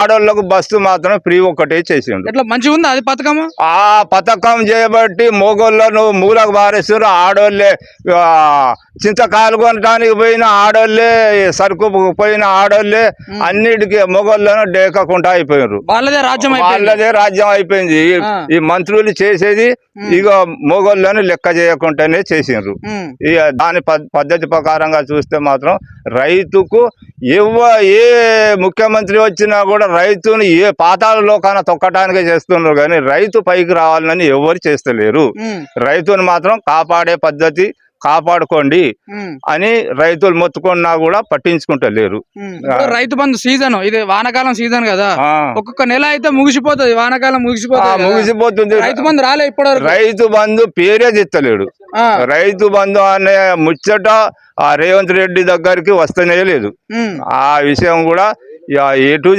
ఆడోళ్ళకు bus మాత్రం free ఒక్కటే చేసిండు. ఎట్లా మంచిగా ఉందా అది పథకము? ఆ పథకం చేయబట్టి మొగోళ్ళను మూలకు బారేస్తారు. ఆడోళ్ళే చింతకాయలు కొనడానికి పోయిన ఆడోళ్ళే, సరుకు పోయిన ఆడోళ్ళే, అన్నిటికీ మొగోళ్ళను డేకకుండా అయిపోయినారు. వాళ్ళదే రాజ్యం అయిపోయింది. ఈ మంత్రులు చేసేది ఇక మొగోళ్ళను లెక్క చేయకుండానే చేసిండ్రు. ఇక దాని పద్ధతి ప్రకారంగా చూస్తే మాత్రం రైతుకు ఏ ముఖ్యమంత్రి వచ్చినా కూడా రైతుని ఏ పాతాళ లోకాన తొక్కటానికే చేస్తున్నారు, కానీ రైతు పైకి రావాలని ఎవరు చేస్తలేరు. రైతుని మాత్రం కాపాడే పద్ధతి కాపాడుకోండి అని రైతులు మొత్తుకున్నా కూడా పట్టించుకుంటలేరు. రైతు బంధు సీజన్, ఇది వానాకాలం సీజన్ కదా, ఒక్కొక్క నెల అయితే ముగిసిపోతుంది, వానాకాలం ముగిసిపోతుంది. రైతు బంధు రాలే ఇప్పుడు. రైతు బంధు పేరే తెత్తలేడు. రైతు బంధు అనే ముచ్చట ఆ రేవంత్ రెడ్డి దగ్గరికి వస్తనే లేదు. ఆ విషయం కూడా ఎటు